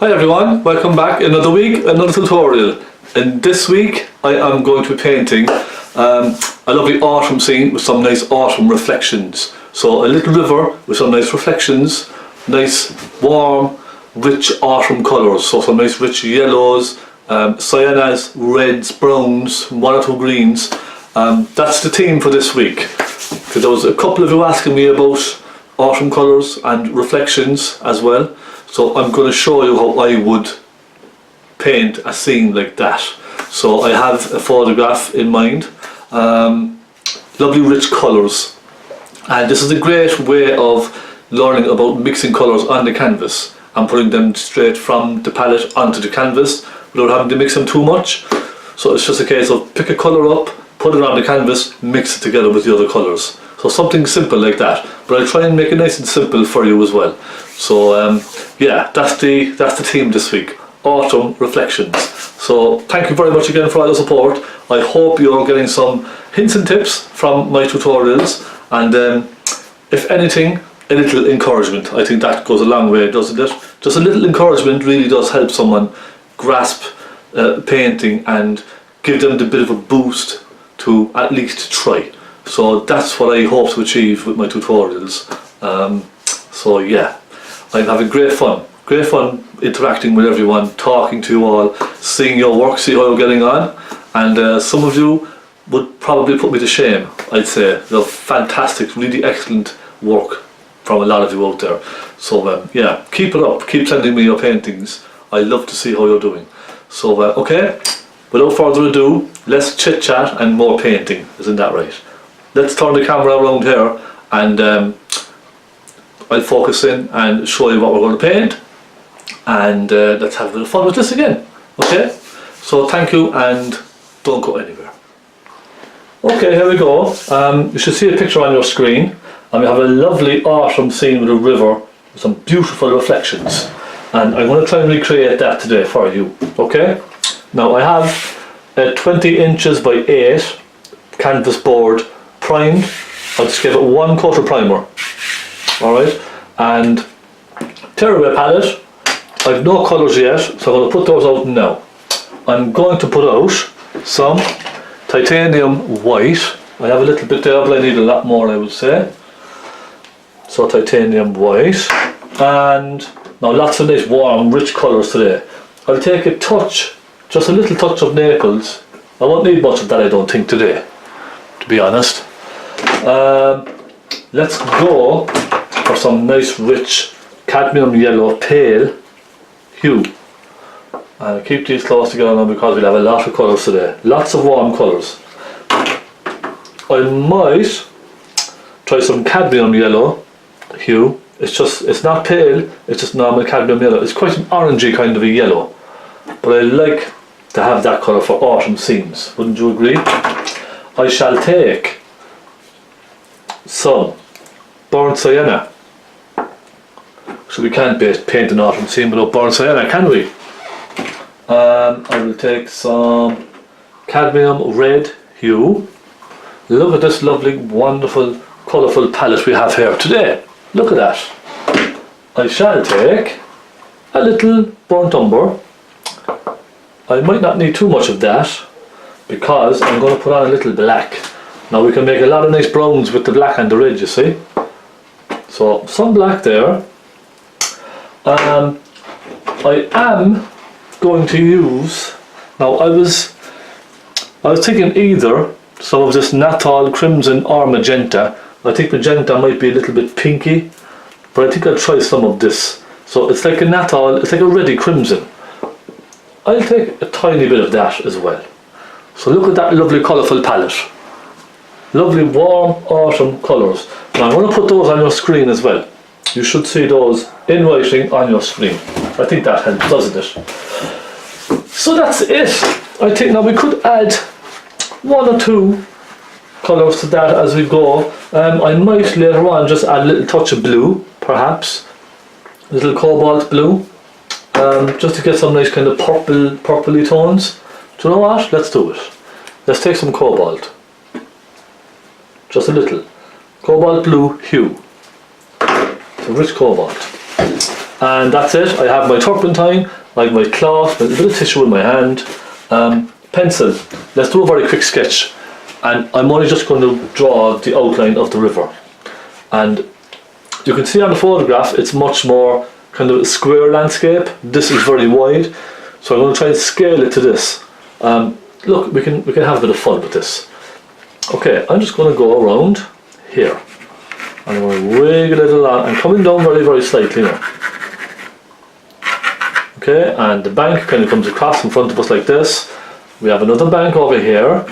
Hi everyone, welcome back. Another week, another tutorial. And this week I am going to be painting a lovely autumn scene with some nice autumn reflections. So a little river with some nice reflections, nice warm rich autumn colours. So some nice rich yellows, cyanas, reds, browns, one or two greens. That's the theme for this week. Because there was a couple of you asking me about autumn colours and reflections as well. So I'm going to show you how I would paint a scene like that. So I have a photograph in mind, lovely rich colours, and this is a great way of learning about mixing colours on the canvas and putting them straight from the palette onto the canvas without having to mix them too much. So it's just a case of pick a colour up, put it on the canvas, mix it together with the other colours. So something simple like that, but I'll try and make it nice and simple for you as well. So yeah, that's the theme this week, autumn reflections. So thank you very much again for all the support. I hope you're getting some hints and tips from my tutorials, and if anything, a little encouragement. I think that goes a long way, doesn't it? Just a little encouragement really does help someone grasp painting and give them the bit of a boost to at least try. So that's what I hope to achieve with my tutorials. So yeah, I'm having great fun interacting with everyone, talking to you all, seeing your work, see how you're getting on, and some of you would probably put me to shame, I'd say. They're fantastic, really excellent work from a lot of you out there. So yeah, keep it up, keep sending me your paintings. I love to see how you're doing. So okay, without further ado, let's chit chat and more painting, isn't that right? Let's turn the camera around here and I'll focus in and show you what we're going to paint, and let's have a bit of fun with this again. Okay, so thank you and don't go anywhere. Okay, here we go. You should see a picture on your screen, and we have a lovely autumn scene with a river with some beautiful reflections, and I'm going to try and recreate that today for you. Okay, now I have a 20 inches by 8 canvas board primed. I'll just give it one coat of primer. Alright, and tearaway palette. I've no colours yet, so I'm going to put those out now. I'm going to put out some titanium white. I have a little bit there, but I need a lot more, I would say. So titanium white, and now lots of nice warm rich colours today. I'll take a touch, just a little touch of Naples. I won't need much of that, I don't think, today, to be honest. Let's go for some nice rich cadmium yellow pale hue. And keep these close together now because we'll have a lot of colours today. Lots of warm colours. I might try some cadmium yellow hue. It's not pale, it's just normal cadmium yellow. It's quite an orangey kind of a yellow, but I like to have that colour for autumn scenes. Wouldn't you agree? I shall take some burnt sienna. So we can't paint an autumn scene without burnt sienna, can we? I will take some cadmium red hue. Look at this lovely, wonderful, colourful palette we have here today. Look at that. I shall take a little burnt umber. I might not need too much of that because I'm going to put on a little black. Now we can make a lot of nice browns with the black and the red, you see. So some black there. I am going to use, now I was thinking either some of this Natal crimson or magenta. I think magenta might be a little bit pinky, but I think I'll try some of this. So it's like a Natal, it's like a reddy crimson. I'll take a tiny bit of that as well. So look at that lovely colourful palette. Lovely warm autumn colours. Now I'm going to put those on your screen as well. You should see those in writing on your screen. I think that helps, doesn't it? So that's it. I think now we could add one or two colours to that as we go. I might later on just add a little touch of blue, perhaps. A little cobalt blue. Just to get some nice kind of purpley tones. Do you know what? Let's do it. Let's take some cobalt. Just a little. Cobalt blue hue. It's a rich cobalt. And that's it. I have my turpentine, I have my cloth, a bit of tissue in my hand, pencil. Let's do a very quick sketch. And I'm only just going to draw the outline of the river. And you can see on the photograph it's much more kind of a square landscape. This is very wide, so I'm going to try and scale it to this. Look, we can have a bit of fun with this. Okay, I'm just going to go around here. And I'm going to wiggle it along and coming down very, very slightly now. Okay, and the bank kind of comes across in front of us like this. We have another bank over here,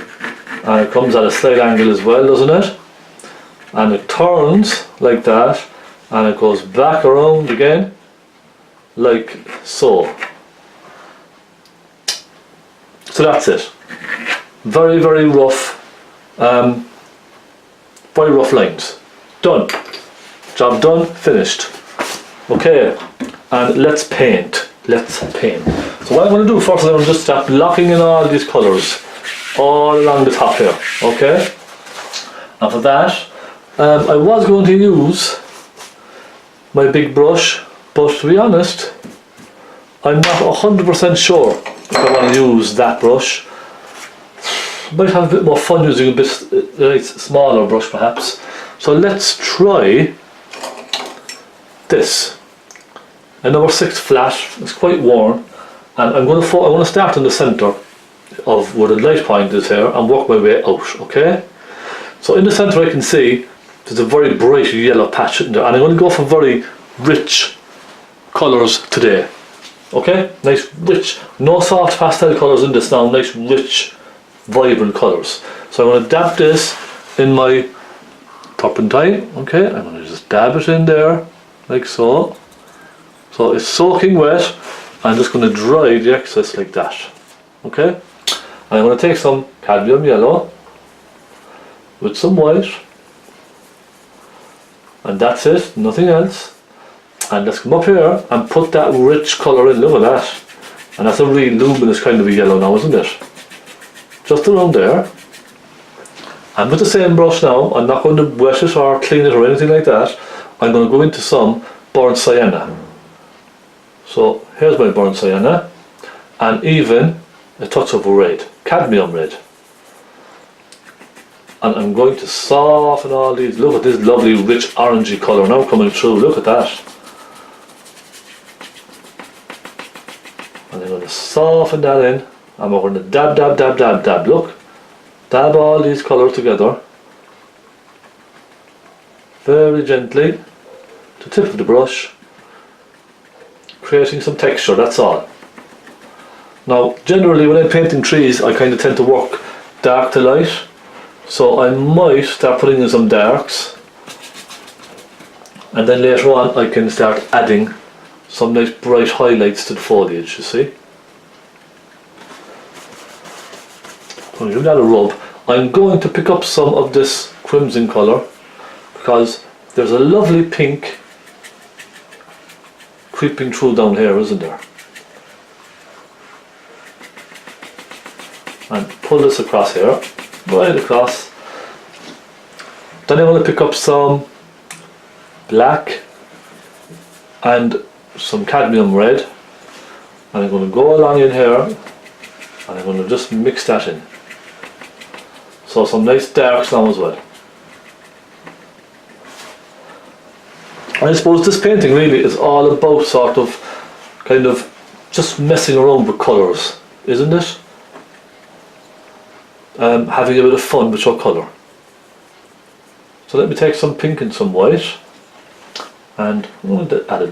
and it comes at a slight angle as well, doesn't it? And it turns like that, and it goes back around again, like so. So that's it. Very, very rough, very rough lines. Done. Job done, finished. Okay, and let's paint. Let's paint. So what I'm going to do first is I'm going to just start blocking in all these colours all along the top here. Okay? And for that, I was going to use my big brush, but to be honest, I'm not 100% sure if I want to use that brush. Might have a bit more fun using a bit smaller brush perhaps. So let's try this. A number 6 flat. It's quite worn, and I want to start in the centre of where the light point is here and work my way out. Okay. So in the centre I can see there's a very bright yellow patch in there, and I'm going to go for very rich colours today. Okay, nice rich, no soft pastel colours in this now, nice rich vibrant colours. So I'm going to dab this in my turpentine. Okay, I'm going to just dab it in there like so. So it's soaking wet. I'm just going to dry the excess like that. Okay, and I'm going to take some cadmium yellow with some white, and that's it, nothing else. And let's come up here and put that rich colour in. Look at that, and that's a really luminous kind of a yellow now, isn't it? Just around there. And with the same brush now, I'm not going to wet it or clean it or anything like that. I'm going to go into some burnt sienna. So here's my burnt sienna, and even a touch of red, cadmium red. And I'm going to soften all these. Look at this lovely rich orangey colour now coming through. Look at that. And I'm going to soften that in, and we're going to dab, dab, dab, dab, dab. Look, dab all these colours together very gently, the tip of the brush, creating some texture, that's all. Now generally when I'm painting trees I kind of tend to work dark to light, so I might start putting in some darks, and then later on I can start adding some nice bright highlights to the foliage, you see. I'm going to give that a rub. I'm going to pick up some of this crimson colour because there's a lovely pink creeping through down here, isn't there? And pull this across here, right across. Then I want to pick up some black and some cadmium red, and I'm going to go along in here and I'm going to just mix that in. So some nice darks now as well. I suppose this painting really is all about sort of kind of just messing around with colours, isn't it? Having a bit of fun with your colour. So let me take some pink and some white, and I'm going to add a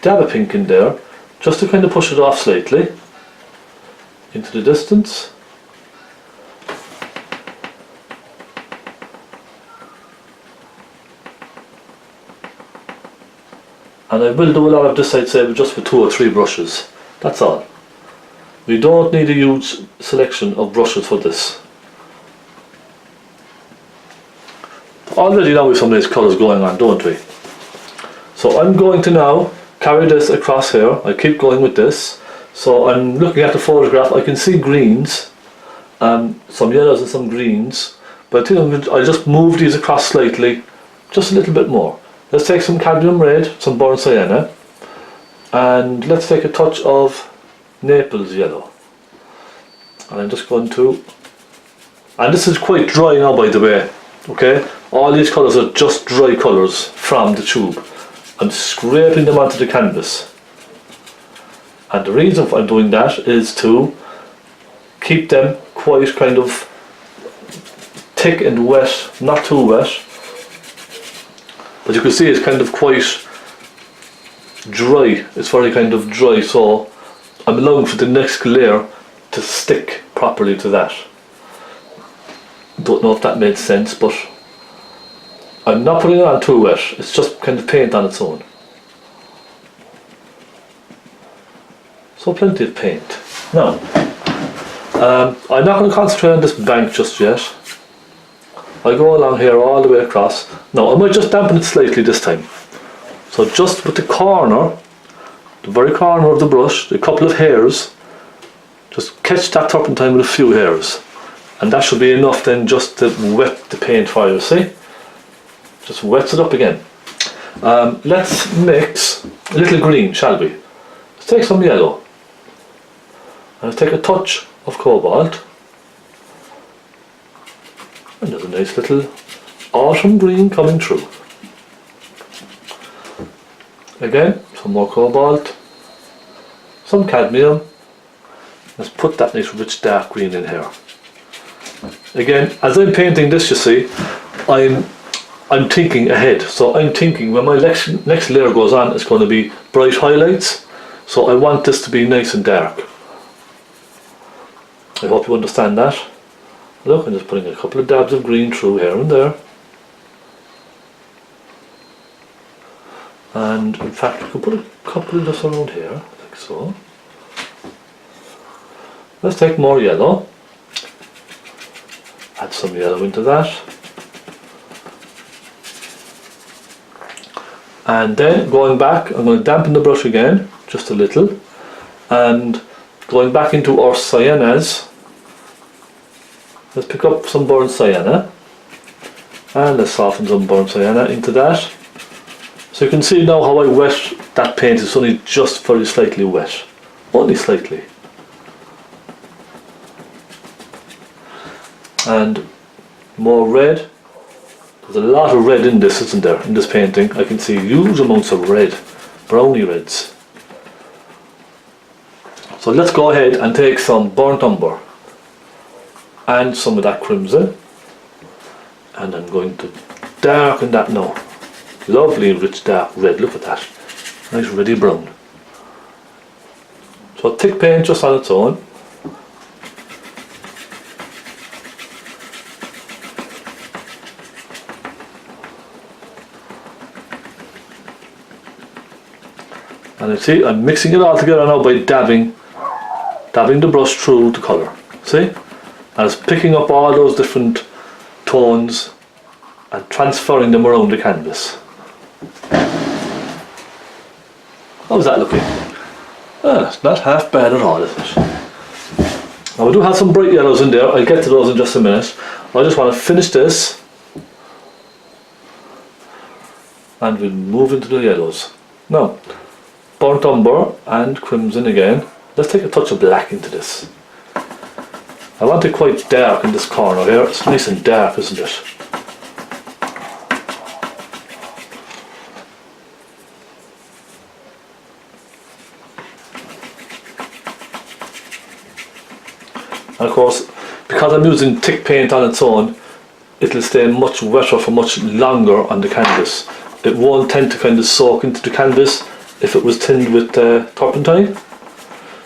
dab of pink in there just to kind of push it off slightly into the distance. And I will do a lot of this, I'd say, just with 2 or 3 brushes. That's all. We don't need a huge selection of brushes for this. Already now we have some nice colours going on, don't we? So I'm going to now carry this across here. I keep going with this. So I'm looking at the photograph, I can see greens, some yellows and some greens, but I think I'll just move these across slightly, just a little bit more. Let's take some cadmium red, some burnt sienna, And let's take a touch of Naples yellow. And I'm just going to, and this is quite dry now by the way, okay? All these colours are just dry colours from the tube. I'm scraping them onto the canvas. And the reason I'm doing that is to keep them quite kind of thick and wet, not too wet. But you can see it's kind of quite dry, it's very kind of dry, so I'm allowing for the next layer to stick properly to that. Don't know if that made sense, but I'm not putting it on too wet, it's just kind of paint on its own. So plenty of paint. Now, I'm not going to concentrate on this bank just yet. I go along here all the way across. Now I might just dampen it slightly this time. So just with the corner, the very corner of the brush, a couple of hairs, just catch that turpentine with a few hairs. And that should be enough then just to wet the paint for you, see? Just wets it up again. Let's mix a little green, shall we? Let's take some yellow. And let's take a touch of cobalt. And there's a nice little autumn green coming through. Again, some more cobalt, some cadmium. Let's put that nice rich dark green in here. Again, as I'm painting this, you see, I'm thinking ahead. So I'm thinking when my next layer goes on, it's going to be bright highlights. So I want this to be nice and dark. I hope you understand that. Look, I'm just putting a couple of dabs of green through here and there. And in fact, we could put a couple just around here, like so. Let's take more yellow. Add some yellow into that. And then going back, I'm going to dampen the brush again, just a little. And going back into our cyanas, let's pick up some burnt sienna. And let's soften some burnt sienna into that. So you can see now how I wet that paint. It's only just very slightly wet. Only slightly. And more red. There's a lot of red in this, isn't there? In this painting. I can see huge amounts of red. Browny reds. So let's go ahead and take some burnt umber. And some of that crimson. And I'm going to darken that now. Lovely rich dark red, look at that. Nice reddy brown. So thick paint just on its own. And you see, I'm mixing it all together now by dabbing the brush through the colour. See? And it's picking up all those different tones and transferring them around the canvas. How's that looking? It's not half bad at all, is it? Now we do have some bright yellows in there. I'll get to those in just a minute. I just want to finish this and we'll move into the yellows. Now, burnt umber and crimson again. Let's take a touch of black into this. I want it quite dark in this corner here. It's nice and dark, isn't it? And of course, because I'm using thick paint on its own, it'll stay much wetter for much longer on the canvas. It won't tend to kind of soak into the canvas if it was tinned with turpentine.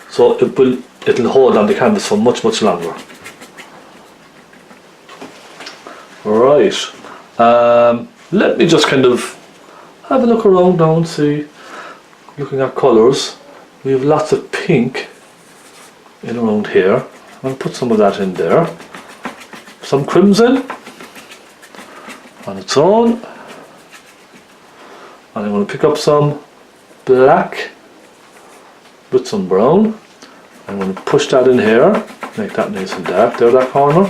So it'll hold on the canvas for much longer. Right. Let me just kind of have a look around now and see. Looking at colours, we have lots of pink in around here. I'm going to put some of that in there. Some crimson on its own. And I'm going to pick up some black with some brown. I'm going to push that in here, make that nice and dark there, that corner.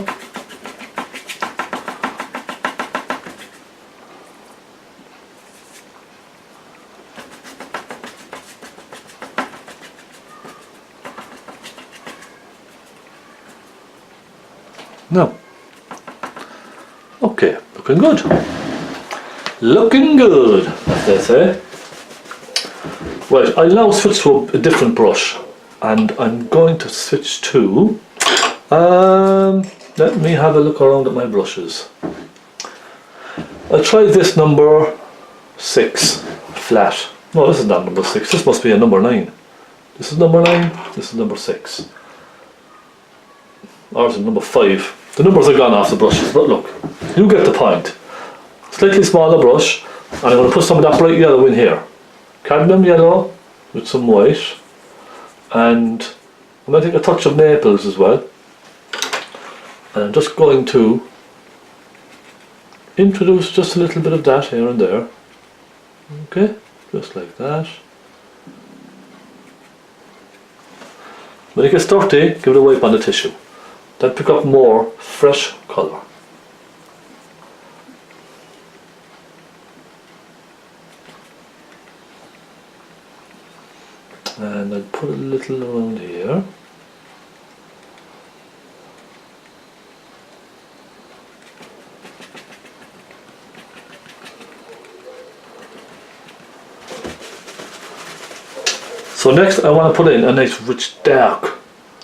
No. Okay, looking good. Looking good, as they say. Right, I'll now switch to a different brush, and I'm going to switch to, let me have a look around at my brushes. I'll try this number 6, flat. No, this is not number 6, this must be a number 9. This is number 9, this is number 6. Or is it number 5? The numbers are gone off the brushes, but look, you get the point. Slightly smaller brush, and I'm going to put some of that bright yellow in here. Cadmium yellow with some white, and I'm going to take a touch of Naples as well. And I'm just going to introduce just a little bit of that here and there. Okay, just like that. When it gets dirty, give it a wipe on the tissue. Then pick up more fresh colour. And I'll put a little around here. So next I want to put in a nice rich dark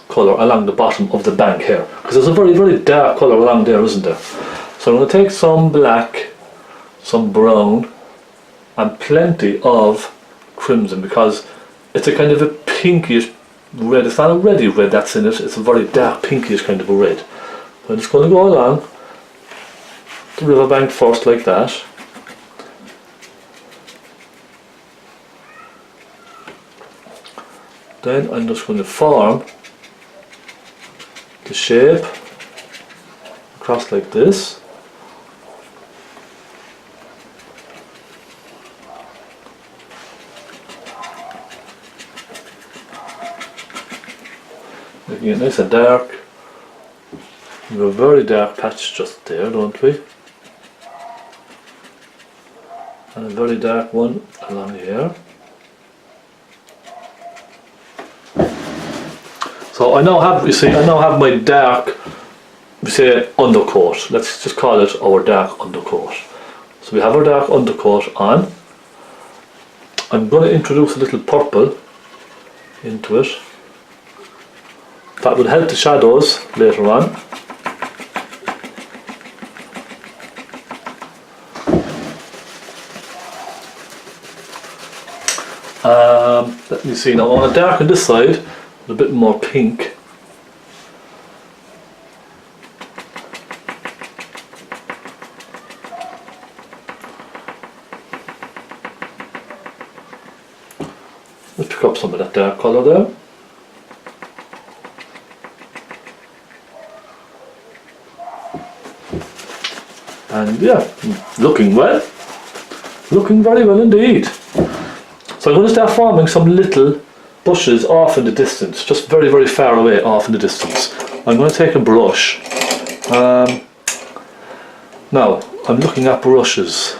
colour along the bottom of the bank here, because there's a very, very dark colour along there, isn't there? So I'm going to take some black, some brown, and plenty of crimson, because it's a kind of a pinkish red. It's not a reddy red that's in it, it's a very dark pinkish kind of a red. So I'm just going to go along the riverbank first like that. Then I'm just going to form the shape across like this. Making it nice and dark. We have a very dark patch just there, don't we? And a very dark one along here. So I now have, you see, I now have my dark, we say undercoat. Let's just call it our dark undercoat. So we have our dark undercoat on. I'm going to introduce a little purple into it. That will help the shadows later on. Let me see now, I want to darken this side a bit more pink. Let's pick up some of that dark colour there. And yeah, looking well. Looking very well indeed. So I'm going to start forming some little bushes off in the distance, just very, very far away off in the distance. I'm going to take a brush. Now, I'm looking at brushes.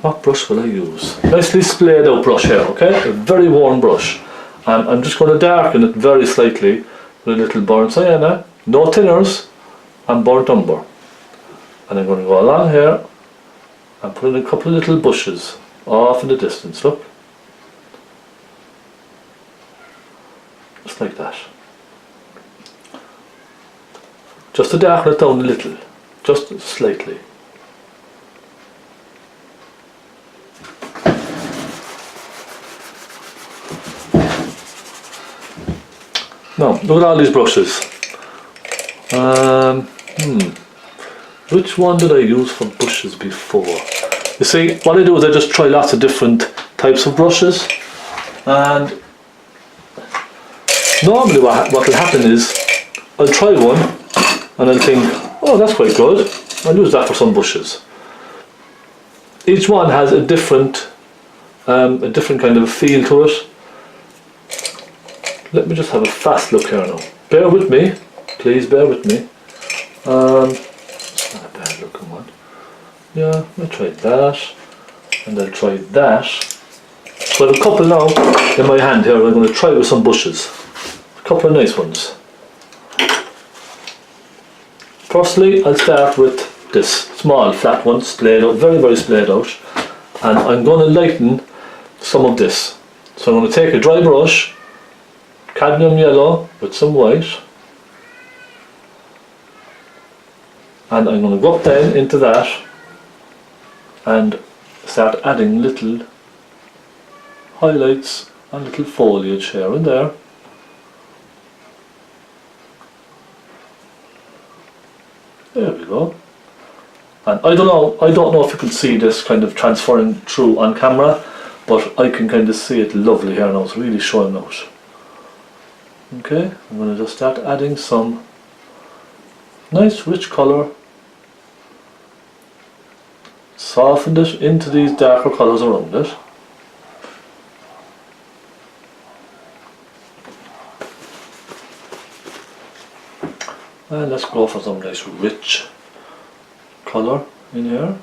What brush will I use? Nicely splayed out brush here, okay? A very worn brush. And I'm just going to darken it very slightly with a little burnt sienna, no thinners, and burnt umber. And I'm going to go along here and put in a couple of little bushes off in the distance, look. Just like that. Just to darken it down a little, just slightly. Now, look at all these brushes. Which one did I use for brushes before? You see, what I do is I just try lots of different types of brushes, and normally what will happen is I'll try one and I'll think, oh, that's quite good, I'll use that for some bushes. Each one has a different kind of feel to it. Let me just have a fast look here now. Bear with me, please bear with me. It's not a bad looking one. Yeah, I'll try that, and I'll try that. So I have a couple now in my hand here. I'm going to try with some bushes. A couple of nice ones. Firstly, I'll start with this small flat one, splayed out, very, very splayed out, and I'm going to lighten some of this. So I'm going to take a dry brush, cadmium yellow with some white, and I'm going to go up then into that and start adding little highlights and little foliage here and there. There we go. And I don't know if you can see this kind of transferring through on camera, but I can kind of see it lovely here now. It's really showing out. Okay, I'm going to just start adding some nice rich colour. Soften it into these darker colours around it. And let's go for some nice rich colour in here.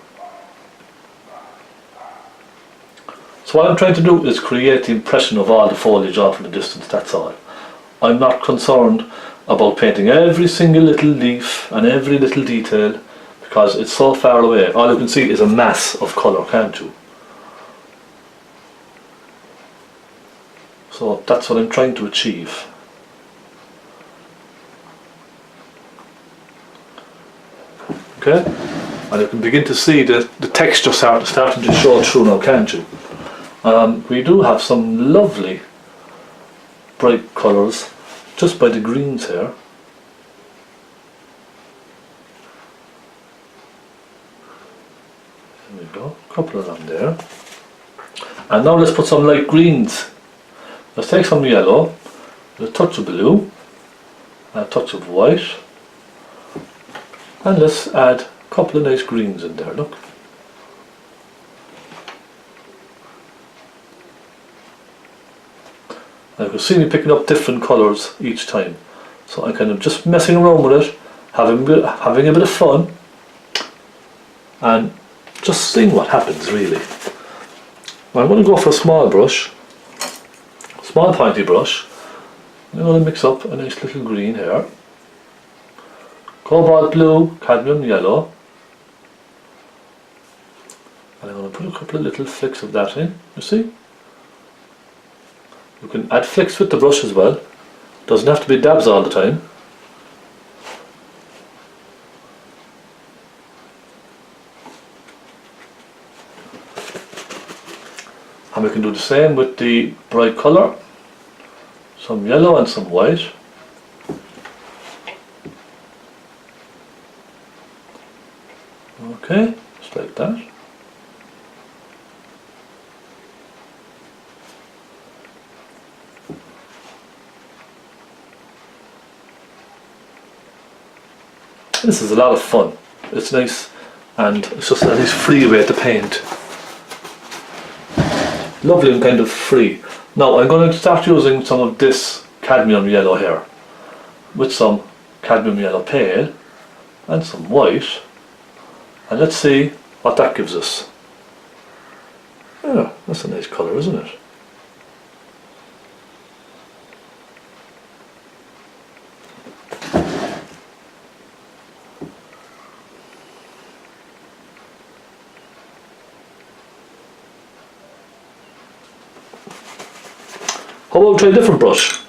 So what I'm trying to do is create the impression of all the foliage off in the distance, that's all. I'm not concerned about painting every single little leaf and every little detail because it's so far away. All you can see is a mass of colour, can't you? So that's what I'm trying to achieve. Okay, and you can begin to see the texture starting to show through now, can't you? We do have some lovely bright colours just by the greens here. There we go, a couple of them there. And now let's put some light greens. Let's take some yellow, a touch of blue, and a touch of white. And let's add a couple of nice greens in there, look. And you can see me picking up different colours each time. So I'm kind of just messing around with it, having a bit of fun, and just seeing what happens really. I'm going to go for a small brush, small pointy brush. I'm going to mix up a nice little green here. Cobalt blue, cadmium yellow, and I'm going to put a couple of little flicks of that in, you see? You can add flicks with the brush as well, doesn't have to be dabs all the time. And we can do the same with the bright colour, some yellow and some white. Okay, just like that. This is a lot of fun. It's nice and it's just a nice free way to paint. Lovely and kind of free. Now I'm going to start using some of this cadmium yellow here with some cadmium yellow pale and some white. And let's see what that gives us. Yeah, that's a nice colour, isn't it? How about try a different brush?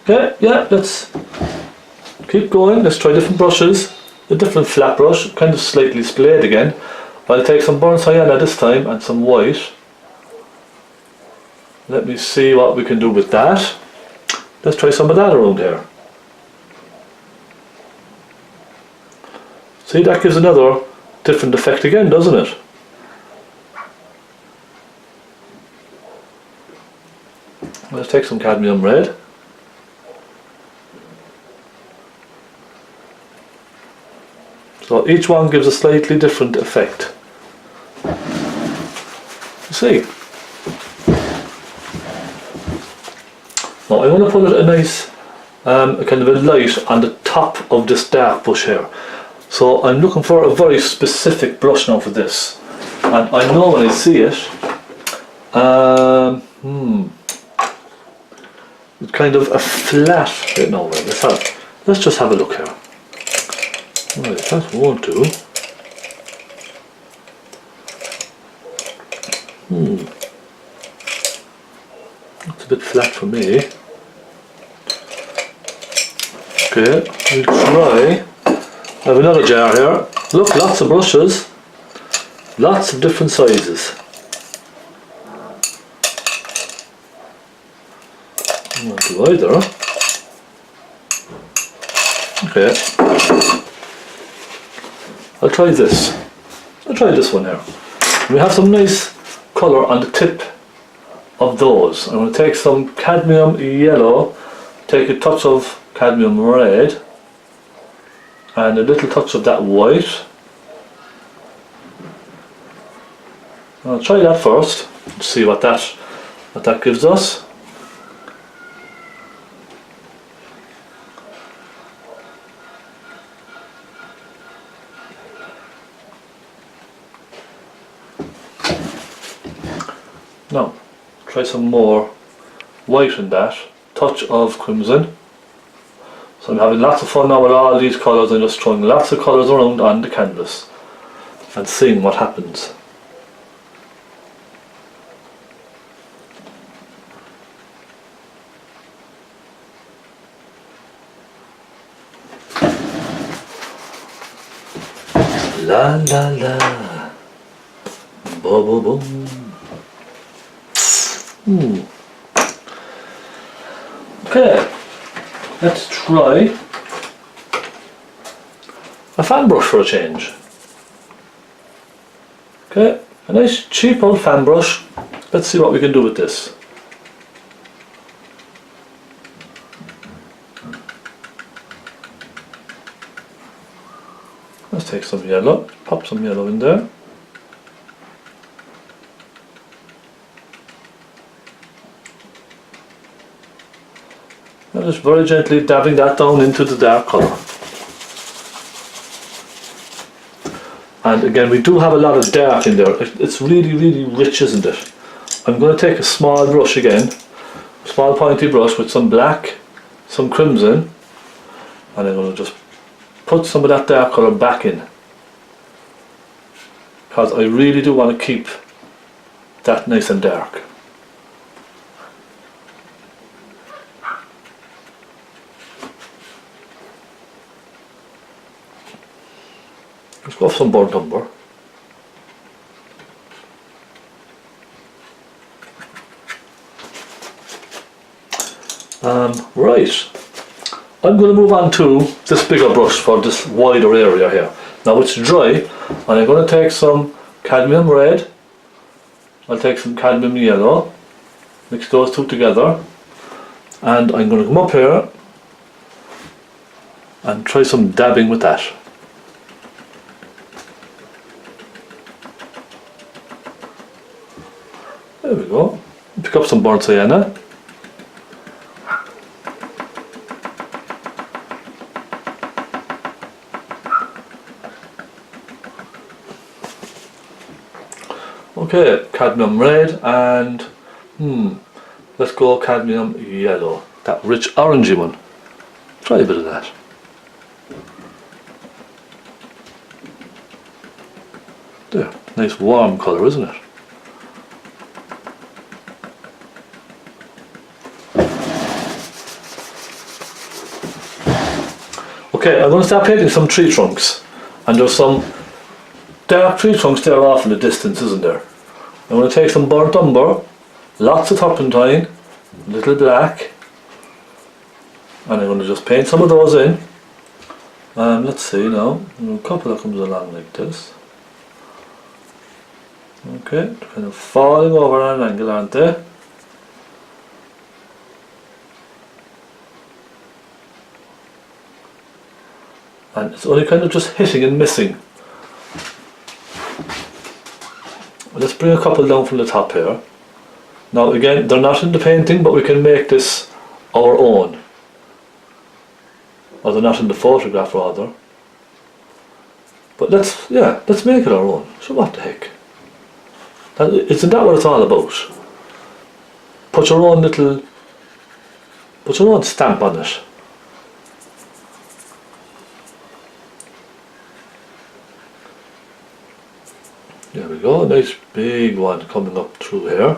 Okay, yeah, let's keep going. Let's try different brushes. A different flat brush, kind of slightly splayed again. I'll take some burnt sienna this time and some white. Let me see what we can do with that. Let's try some of that around here. See, that gives another different effect again, doesn't it? Let's take some cadmium red. So each one gives a slightly different effect. You see? Now I want to put a nice kind of a light on the top of this dark bush here. So I'm looking for a very specific brush now for this. And I know when I see it, it's kind of a flat, no, let's just have a look here. Right, that won't do. It's a bit flat for me. Okay, we'll try. I have another jar here. Look, lots of brushes. Lots of different sizes. Not do either. Okay. I'll try this. I'll try this one here. We have some nice colour on the tip of those. I'm going to take some cadmium yellow, take a touch of cadmium red, and a little touch of that white. I'll try that first, see what that gives us. Now, try some more white in that, touch of crimson. So I'm having lots of fun now with all these colours. I'm just throwing lots of colours around on the canvas and seeing what happens. La la la, bo bo boom. Okay, let's try a fan brush for a change. Okay, a nice cheap old fan brush. Let's see what we can do with this. Let's take some yellow, pop some yellow in there. And just very gently dabbing that down into the dark colour. And again, we do have a lot of dark in there. It's really, really rich, isn't it? I'm going to take a small brush again, a small pointy brush with some black, some crimson, and I'm going to just put some of that dark colour back in, because I really do want to keep that nice and dark. Let's go for some burnt umber. Right, I'm going to move on to this bigger brush for this wider area here. Now it's dry, and I'm going to take some cadmium red, I'll take some cadmium yellow, mix those two together, and I'm going to come up here and try some dabbing with that. There we go. Pick up some burnt sienna. Okay, cadmium red and let's go cadmium yellow. That rich orangey one. Try a bit of that. There, nice warm colour, isn't it? Okay, I'm going to start painting some tree trunks, and there's some dark tree trunks there off in the distance, isn't there? I'm going to take some burnt umber, lots of turpentine, a little black, and I'm going to just paint some of those in. Let's see now, a couple that comes along like this. Okay, kind of falling over at an angle, aren't they? And it's only kind of just hitting and missing. Let's bring a couple down from the top here. Now again, they're not in the painting, but we can make this our own. Or they're not in the photograph rather. But let's make it our own. So what the heck? Isn't that what it's all about? Put your own stamp on it. go, nice big one coming up through here.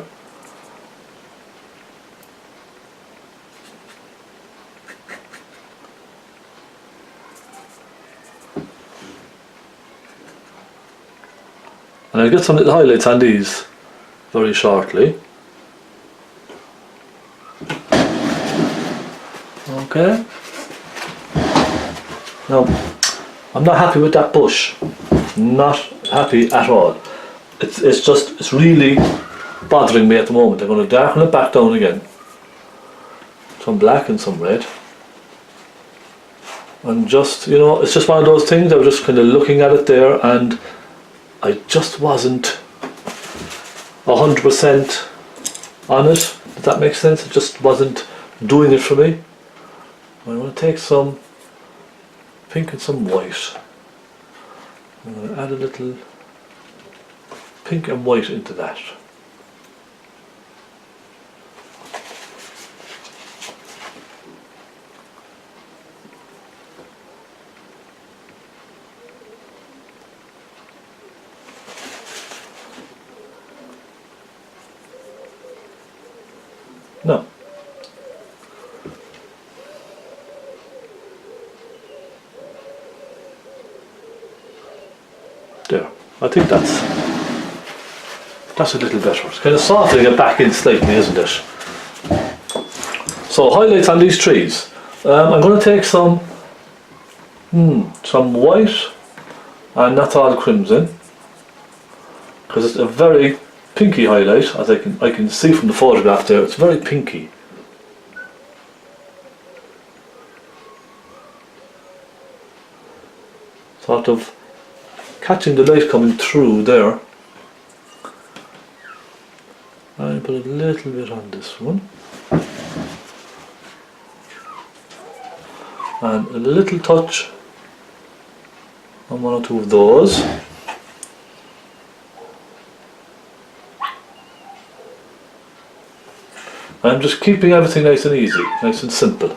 And I'll get some little highlights on these very shortly. Okay. Now, I'm not happy with that bush. Not happy at all. It's really bothering me at the moment. I'm going to darken it back down again. Some black and some red. And just, you know, it's just one of those things. I was just kind of looking at it there and I just wasn't 100% on it. Does that make sense? It just wasn't doing it for me. I'm going to take some pink and some white. I'm going to add a little pink and white into that. No. There. I think that's a little better. It's kind of softening it back in slightly, isn't it? So highlights on these trees. I'm going to take some white, and that's all crimson, because it's a very pinky highlight, as I can see from the photograph there. It's very pinky. Sort of catching the light coming through there. I put a little bit on this one. And a little touch on one or two of those. I'm just keeping everything nice and easy, nice and simple.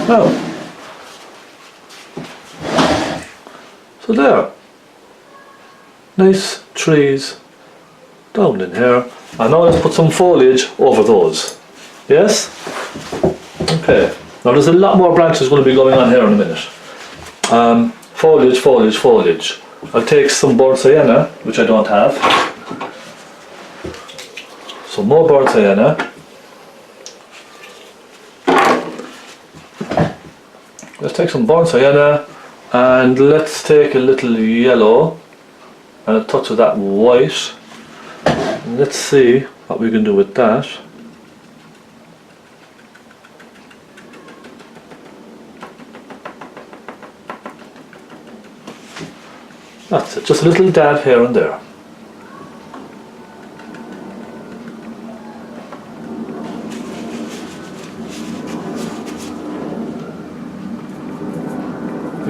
Now, so there, nice trees down in here, and now let's put some foliage over those. Yes? Okay, now there's a lot more branches going to be going on here in a minute. Foliage, foliage, foliage. I'll take some burnt sienna, which I don't have. Some more burnt sienna. Let's take some burnt sienna and let's take a little yellow and a touch of that white. And let's see what we can do with that. That's it, just a little dab here and there.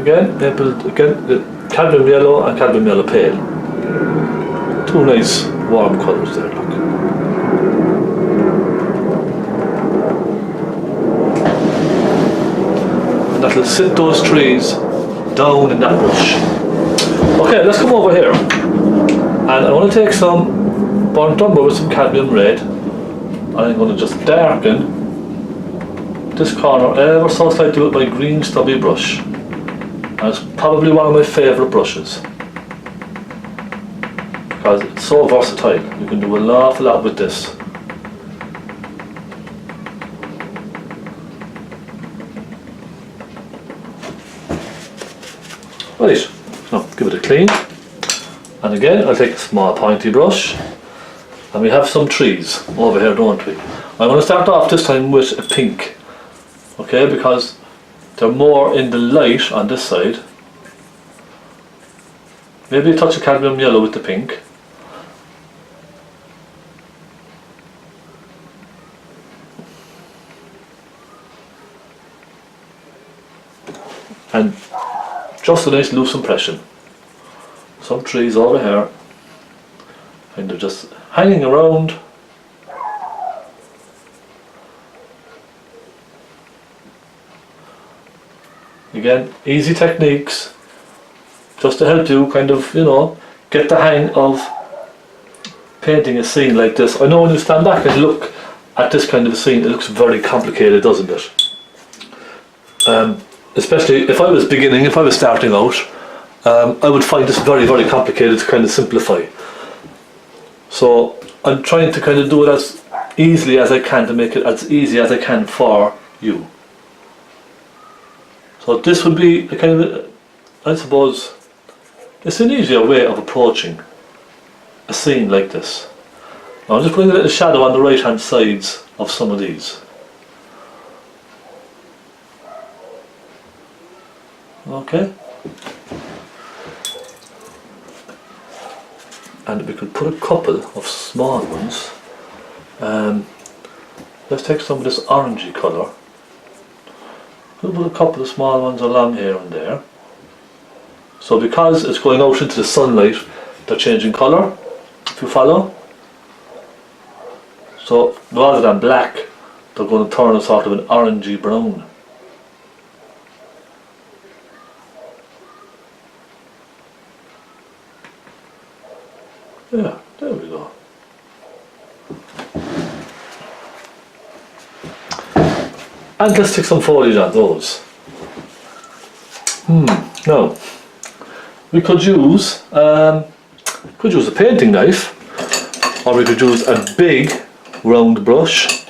Again, the cadmium yellow and cadmium yellow pale. Two nice warm colours there, look. And that'll sit those trees down in that bush. Okay, let's come over here. And I want to take some burnt umber with some cadmium red. And I'm going to just darken this corner ever so slightly with my green stubby brush. And it's probably one of my favourite brushes because it's so versatile. You can do an awful lot with this. Right, now give it a clean. And again, I'll take a small pointy brush. And we have some trees over here, don't we? I'm going to start off this time with a pink. Okay, because they're more in the light on this side. Maybe a touch of cadmium yellow with the pink. And just a nice loose impression. Some trees over here kind of just hanging around. Again, easy techniques, just to help you kind of, you know, get the hang of painting a scene like this. I know when you stand back and look at this kind of a scene, it looks very complicated, doesn't it? Especially if I was beginning, if I was starting out, I would find this very, very complicated to kind of simplify. So I'm trying to kind of do it as easily as I can to make it as easy as I can for you. So this would be a kind of, I suppose, it's an easier way of approaching a scene like this. Now I'm just putting a little shadow on the right hand sides of some of these. Okay. And we could put a couple of small ones. Let's take some of this orangey colour. We'll put a couple of small ones along here and there. So because it's going out into the sunlight, they're changing colour, if you follow. So rather than black, they're going to turn a sort of an orangey brown. Yeah, there we go. And let's stick some foliage on those. Now, we could use a painting knife, or we could use a big round brush.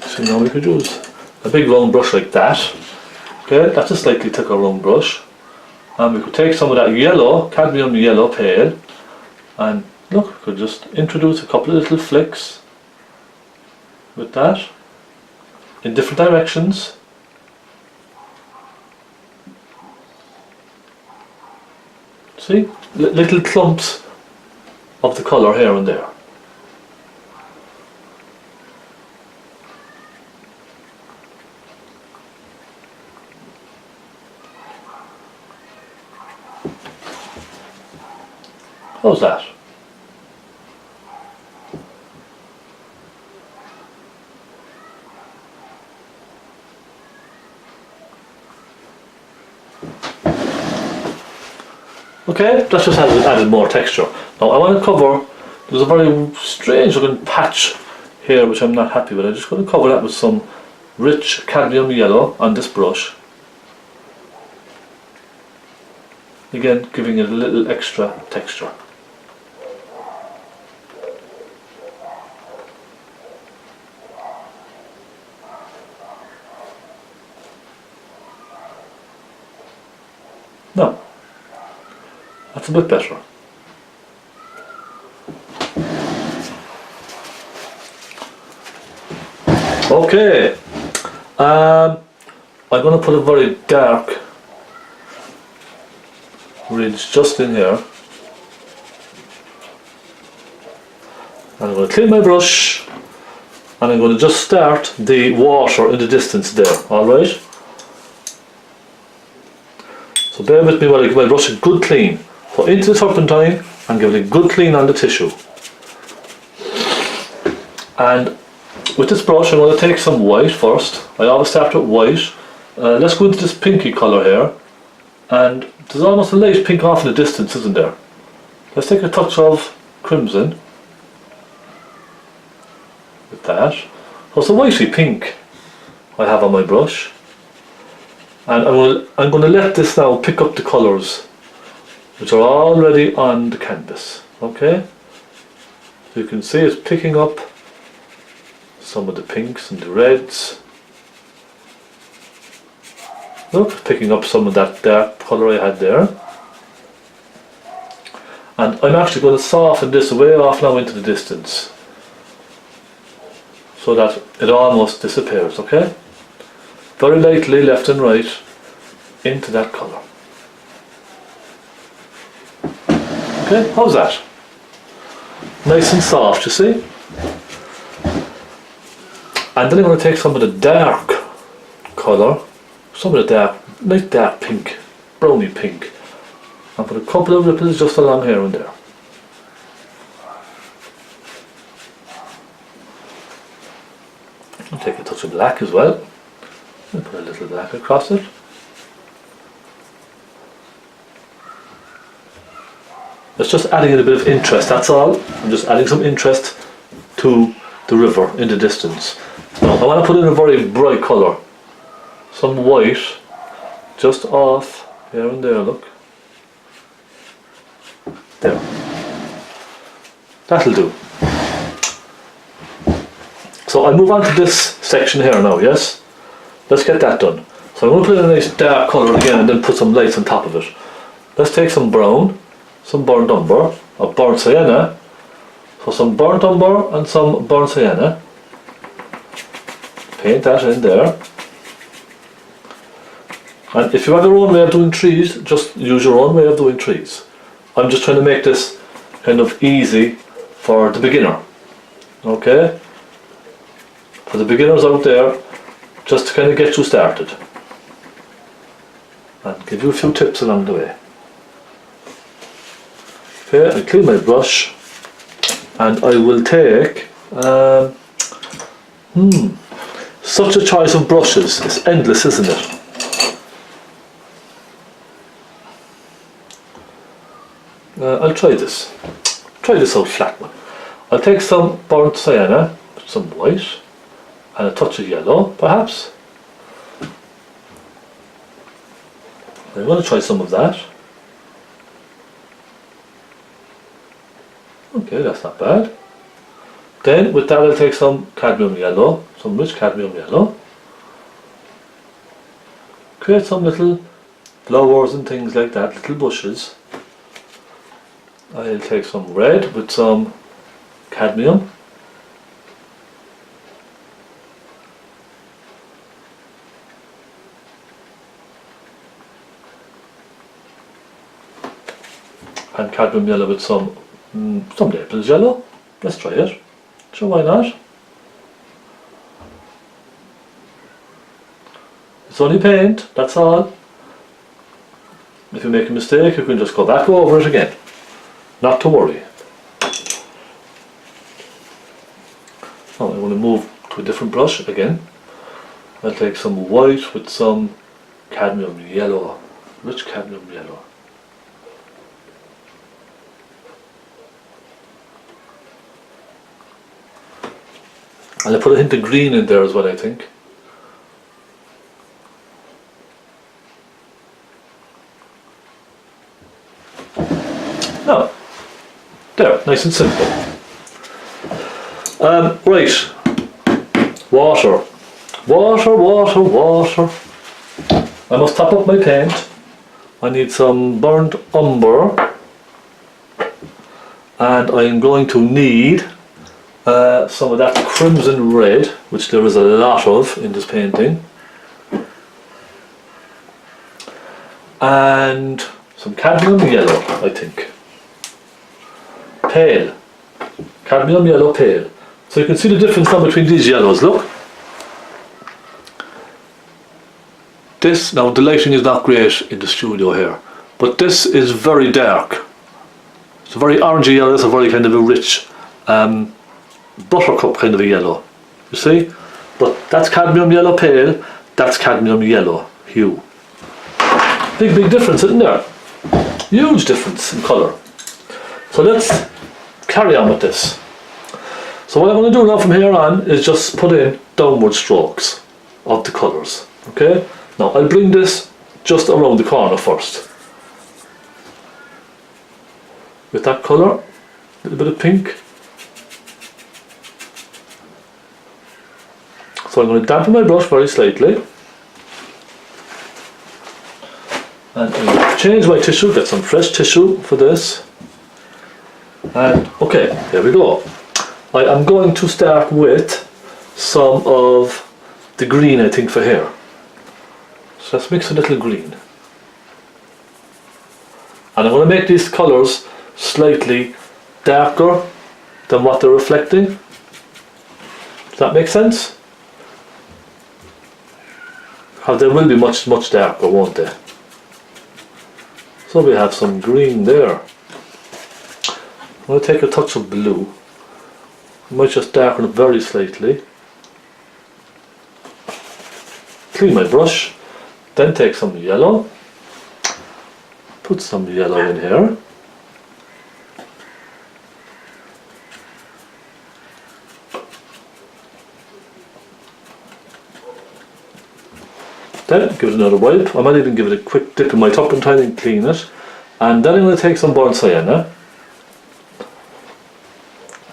So now we could use a big round brush like that. Okay, that's a slightly thicker round brush. And we could take some of that yellow, cadmium yellow pale, and look, we could just introduce a couple of little flicks with that in different directions. See? Little clumps of the colour here and there. How's that? Okay, that's just added more texture. Now I want to cover, there's a very strange looking patch here which I'm not happy with. I'm just going to cover that with some rich cadmium yellow on this brush. Again, giving it a little extra texture. Now, that's a bit better. Okay, I'm going to put a very dark ridge just in here. And I'm going to clean my brush, and I'm going to just start the water in the distance there, alright? So bear with me while I give my brush a good clean. Put into the turpentine and give it a good clean on the tissue. And with this brush I'm going to take some white first. I always start with white. Let's go into this pinky colour here. And there's almost a light pink off in the distance, isn't there? Let's take a touch of crimson. With that. So it's a whitey pink I have on my brush. And I'm going to let this now pick up the colours which are already on the canvas. Okay? So you can see it's picking up some of the pinks and the reds. Look, it's picking up some of that dark colour I had there. And I'm actually going to soften this way off now into the distance so that it almost disappears, okay? Very lightly left and right into that colour. Okay, how's that? Nice and soft, you see? And then I'm going to take some of the dark colour, some of the dark, nice dark pink, browny pink, and put a couple of ripples just along here and there. I'll take a touch of black as well, and put a little black across it. It's just adding in a bit of interest, that's all. I'm just adding some interest to the river in the distance. Now I want to put in a very bright colour. Some white, just off here and there, look. There. That'll do. So I'll move on to this section here now, yes? Let's get that done. So I'm going to put in a nice dark colour again and then put some lights on top of it. Let's take some brown, some burnt umber, or burnt sienna. So some burnt umber and some burnt sienna. Paint that in there. And if you have your own way of doing trees, just use your own way of doing trees. I'm just trying to make this kind of easy for the beginner. Okay? For the beginners out there, just to kind of get you started. And give you a few tips along the way. Okay, I clean my brush. And I will take... such a choice of brushes. It's endless, isn't it? I'll try this. Try this out flat one. I'll take some burnt sienna, some white, and a touch of yellow, perhaps. I'm going to try some of that. Okay, that's not bad. Then with that I'll take some cadmium yellow, some rich cadmium yellow. Create some little flowers and things like that, little bushes. I'll take some red with some cadmium. And cadmium yellow with some Naples yellow. Let's try it. Sure, why not? It's only paint, that's all. If you make a mistake, you can just go back over it again. Not to worry. Now I want to move to a different brush again. I'll take some white with some cadmium yellow, rich cadmium yellow. And I put a hint of green in there as well, I think. Now, there, nice and simple. Right, water. Water, water, water. I must top up my paint. I need some burnt umber. And I'm going to need some of that crimson red, which there is a lot of in this painting. And some cadmium yellow, I think. Pale. Cadmium yellow pale. So you can see the difference now between these yellows, look. This, now the lighting is not great in the studio here, but this is very dark. It's a very orangey yellow, it's a very kind of a rich buttercup kind of a yellow, you see? But that's cadmium yellow pale, that's cadmium yellow hue. Big difference, isn't there? Huge difference in colour. So let's carry on with this. So what I'm going to do now from here on is just put in downward strokes of the colours, okay? Now I'll bring this just around the corner first. With that colour, a little bit of pink. So I'm going to dampen my brush very slightly. And I'm going to change my tissue, get some fresh tissue for this. And okay, here we go. I am going to start with some of the green, I think, for here. So let's mix a little green. And I'm going to make these colours slightly darker than what they're reflecting. Does that make sense? Because they will be much darker, won't they? So we have some green there. I'm going to take a touch of blue. I might just darken it very slightly. Clean my brush. Then take some yellow. Put some yellow in here. Then give it another wipe. I might even give it a quick dip in my turpentine and clean it. And then I'm going to take some burnt sienna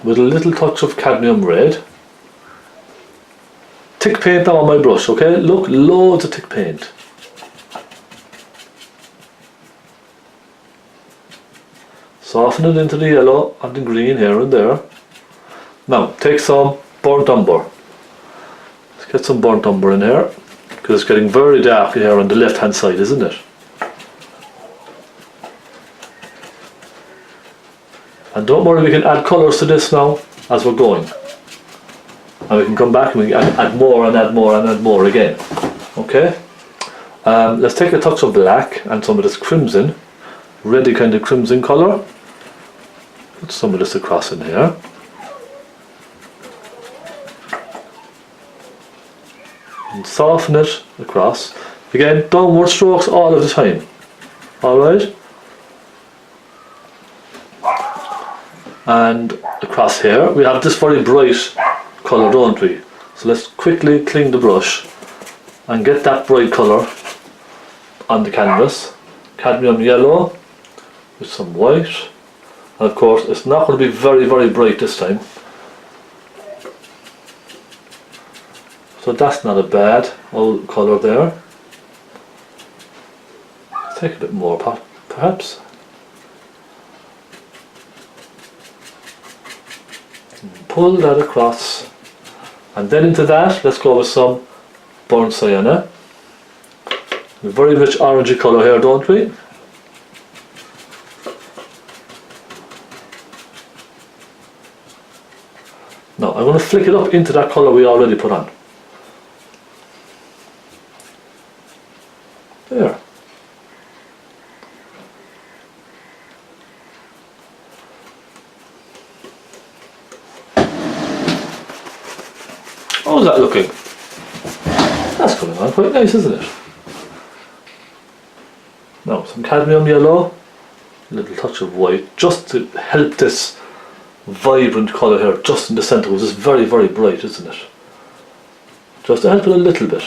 with a little touch of cadmium red. Thick paint now on my brush, okay? Look, loads of thick paint. Soften it into the yellow and the green here and there. Now, take some burnt umber. Let's get some burnt umber in here, because it's getting very dark here on the left hand side, isn't it? And don't worry, we can add colours to this now as we're going. And we can come back and we can add more and add more and add more again. Okay? Let's take a touch of black and some of this crimson, reddy kind of crimson colour. Put some of this across in here. And soften it across. Again, downward strokes all of the time. Alright? And across here, we have this very bright colour, don't we? So let's quickly clean the brush and get that bright colour on the canvas. Cadmium yellow with some white. And of course, it's not going to be very, very bright this time. So that's not a bad old colour there. Let's take a bit more perhaps. And pull that across. And then into that, let's go with some burnt sienna. A very rich orangey colour here, don't we? Now, I'm going to flick it up into that colour we already put on. There. How's that looking? That's coming on quite nice, isn't it? Now, some cadmium yellow, a little touch of white, just to help this vibrant colour here, just in the centre, which is very, very bright, isn't it? Just to help it a little bit.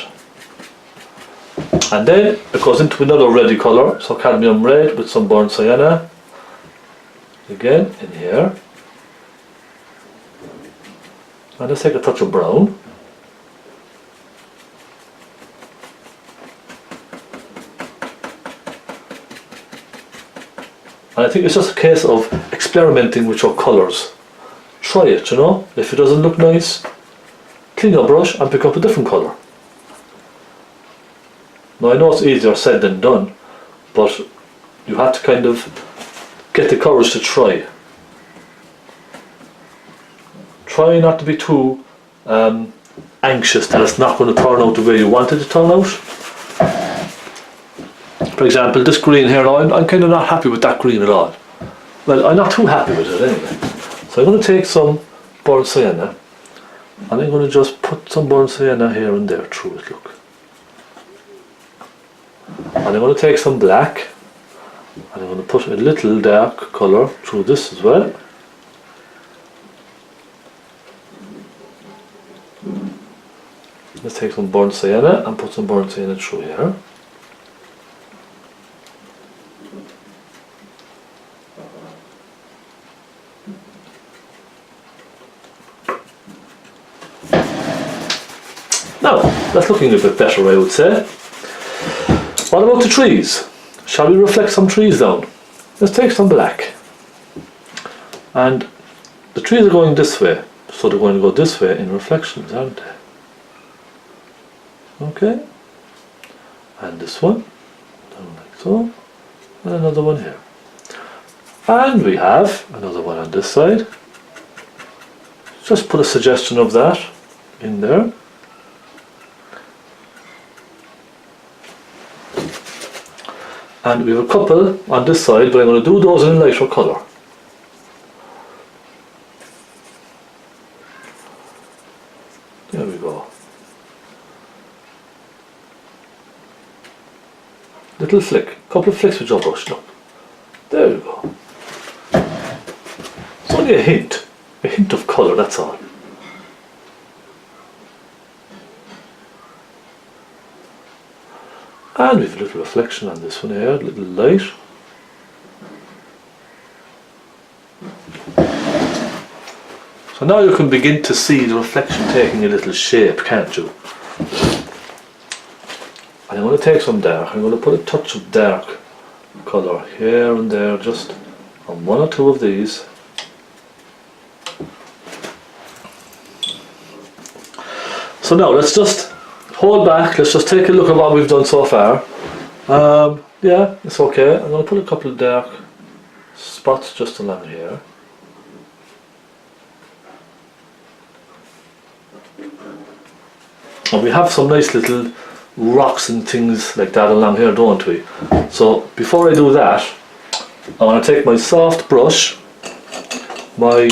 And then it goes into another reddy colour, so cadmium red with some burnt sienna. Again, in here. And let's take a touch of brown. And I think it's just a case of experimenting with your colours. Try it, you know. If it doesn't look nice, clean your brush and pick up a different colour. Now I know it's easier said than done, but you have to kind of get the courage to try. Try not to be too anxious that it's not going to turn out the way you want it to turn out. For example, this green here, I'm kind of not happy with that green at all. Well, I'm not too happy with it anyway. So I'm going to take some burnt sienna and I'm going to just put some burnt sienna here and there through it, look. And I'm going to take some black and I'm going to put a little dark colour through this as well. Let's take some burnt sienna and put some burnt sienna through here. Now, that's looking a bit better, I would say. What about the trees? Shall we reflect some trees down? Let's take some black. And the trees are going this way, so they're going to go this way in reflections, aren't they? Okay. And this one, down like so. And another one here. And we have another one on this side. Just put a suggestion of that in there. And we have a couple on this side, but I'm going to do those in a lighter colour. There we go. Little flick, couple of flicks with your brush, look. There we go. It's only a hint of colour, that's all. And we have a little reflection on this one here, a little light. So now you can begin to see the reflection taking a little shape, can't you? And I'm going to take some dark, I'm going to put a touch of dark colour here and there, just on one or two of these. So now let's just hold back, let's just take a look at what we've done so far. Yeah, it's okay. I'm going to put a couple of dark spots just along here. And we have some nice little rocks and things like that along here, don't we? So before I do that, I want to take my soft brush, my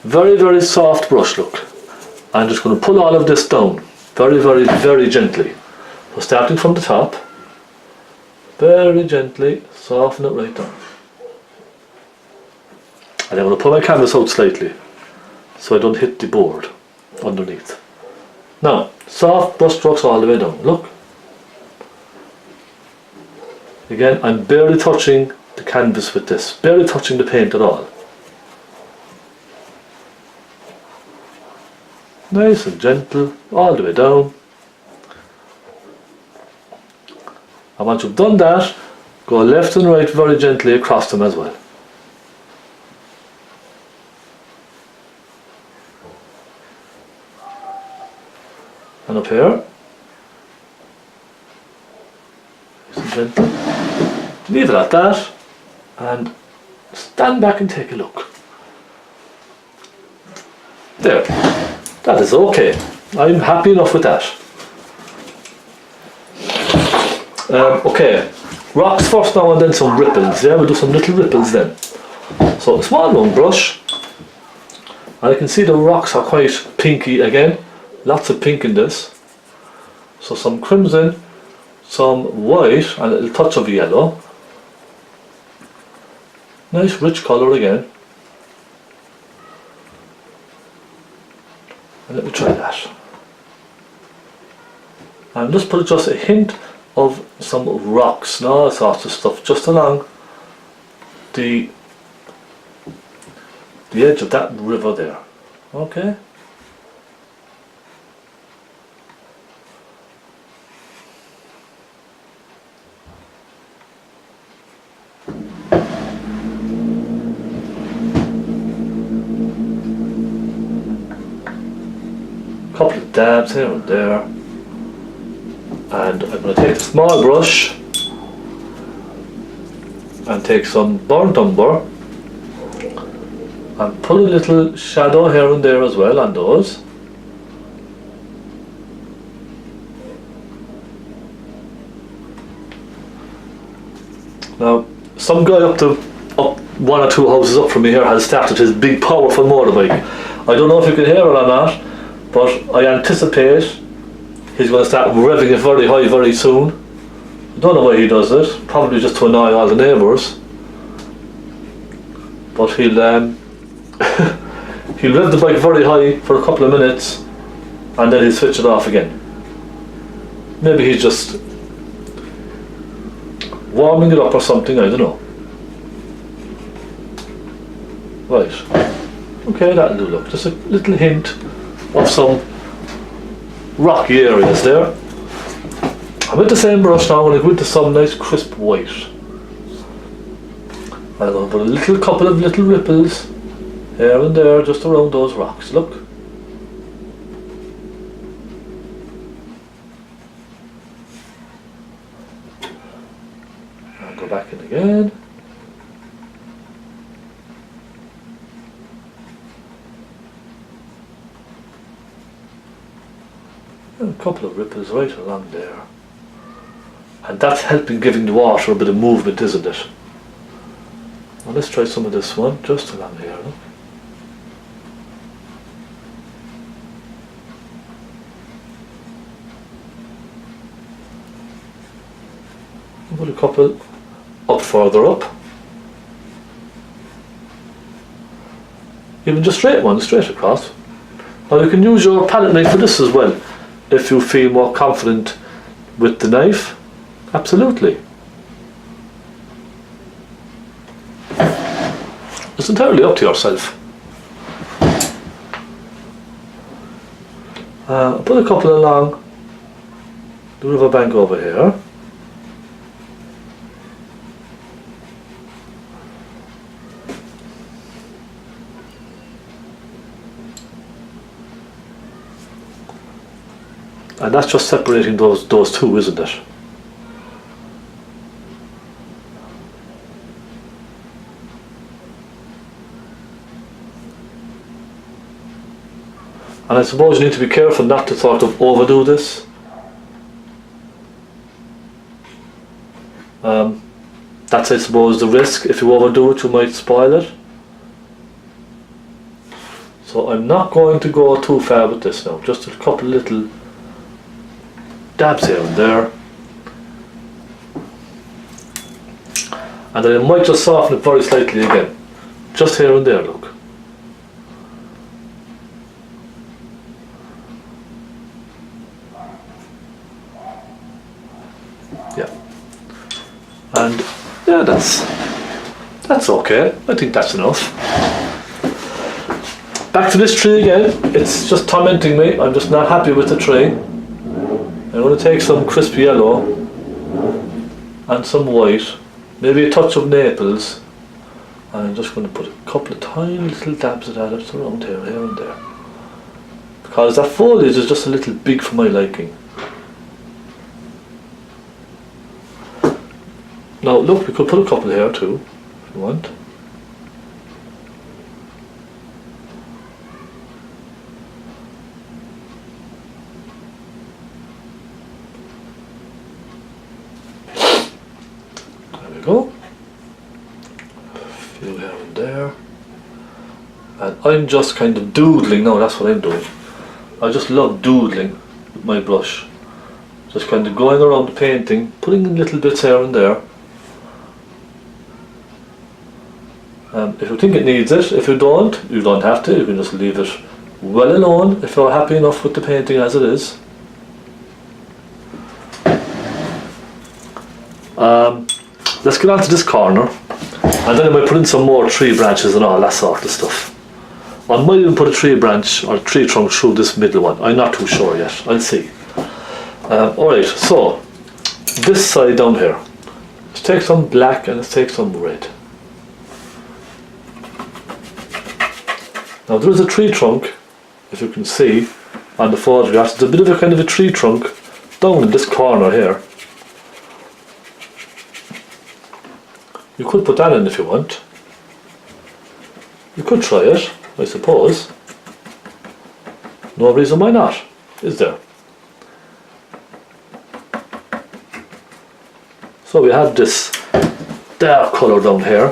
very, very soft brush, look. I'm just going to pull all of this down very, very, very gently. So starting from the top, very gently soften it right down. And I'm going to pull my canvas out slightly so I don't hit the board underneath. Now, soft brush strokes all the way down, look. Again, I'm barely touching the canvas with this, barely touching the paint at all. Nice and gentle, all the way down. And once you've done that, go left and right very gently across them as well. And up here, nice and gentle. Leave it at that, and stand back and take a look. There, that is okay. I'm happy enough with that. Okay, rocks first now and then some ripples. Yeah, we'll do some little ripples then. So a small round brush, and I can see the rocks are quite pinky again. Lots of pink in this. So some crimson, some white, and a little touch of yellow. Nice rich colour again. And let me try that. And just put just a hint of some rocks and all sorts of stuff just along the edge of that river there. Okay. Couple of dabs here and there, and I'm going to take a small brush and take some burnt umber and put a little shadow here and there as well on those. Now some guy up one or two houses up from me here has started his big powerful motorbike. I don't know if you can hear it or not, but I anticipate he's going to start revving it very high very soon. I don't know why he does it, probably just to annoy all the neighbours. But he'll he'll rev the bike very high for a couple of minutes and then he'll switch it off again. Maybe he's just warming it up or something, I don't know. Right, okay, that'll do, look, just a little hint of some rocky areas there. I'm with the same brush now and I go into some nice crisp white. And I'm going to put a couple of little ripples here and there just around those rocks, look. I'll go back in again. And a couple of ripples right along there. And that's helping giving the water a bit of movement, isn't it? Now let's try some of this one, just along here, look. Put a couple up further up. Even just straight ones, straight across. Now you can use your palette knife for this as well, if you feel more confident with the knife? Absolutely. It's entirely up to yourself. Put a couple along the riverbank over here. And that's just separating those two, isn't it? And I suppose you need to be careful not to sort of overdo this. That's, I suppose, the risk. If you overdo it, you might spoil it. So I'm not going to go too far with this now. Just a couple little dabs here and there. And then I might just soften it very slightly again. Just here and there, look. Yeah. And yeah, that's okay. I think that's enough. Back to this tree again. It's just tormenting me. I'm just not happy with the tree. I'm going to take some crisp yellow and some white, maybe a touch of Naples, and I'm just going to put a couple of tiny little dabs of that around here and there, because that foliage is just a little big for my liking. Now look, we could put a couple here too, if you want. Go. A few here and there. And I'm just kind of doodling now, that's what I'm doing. I just love doodling with my brush. Just kind of going around the painting, putting in little bits here and there. If you think it needs it, if you don't have to, you can just leave it well alone if you're happy enough with the painting as it is. Let's get on to this corner, and then I might put in some more tree branches and all that sort of stuff. I might even put a tree branch or a tree trunk through this middle one. I'm not too sure yet. I'll see. Alright, so this side down here. Let's take some black and let's take some red. Now there is a tree trunk, if you can see on the photograph. There's a bit of a kind of a tree trunk down in this corner here. You could put that in if you want. You could try it, I suppose. No reason why not, is there? So we have this dark colour down here.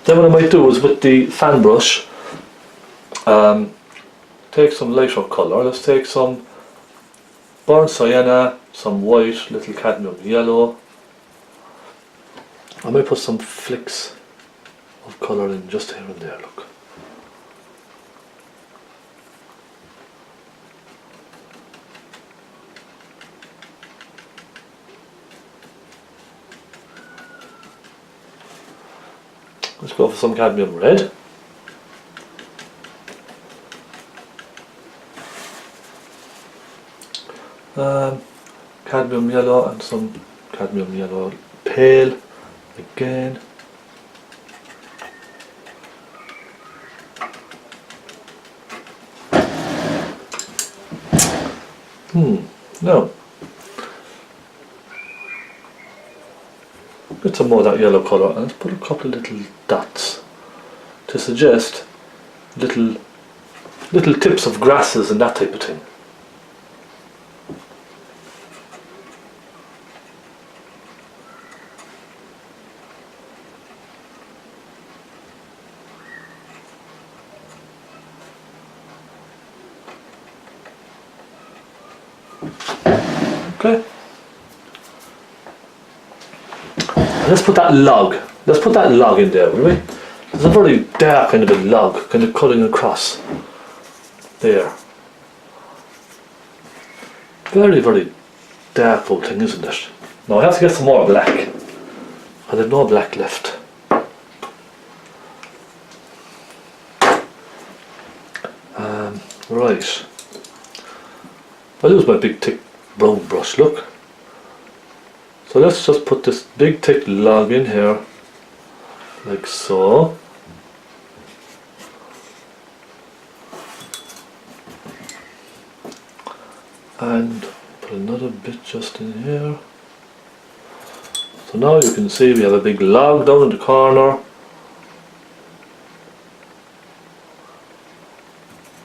Then what I might do is with the fan brush, take some lighter colour. Let's take some burnt sienna, some white, little cadmium yellow. I might put some flicks of colour in just here and there, look. Let's go for some cadmium red. Cadmium yellow and some cadmium yellow pale again. No. Get some more of that yellow colour and let's put a couple of little dots to suggest little tips of grasses and that type of thing. Okay. Let's put that log. Let's put that log in there, will we? There's a very dark kind of a log, kind of cutting across there. Very, very dark old thing, isn't it? Now I have to get some more black. I have no black left. Right. I'll use my big thick brown brush, look. So let's just put this big thick log in here, like so. And put another bit just in here. So now you can see we have a big log down in the corner.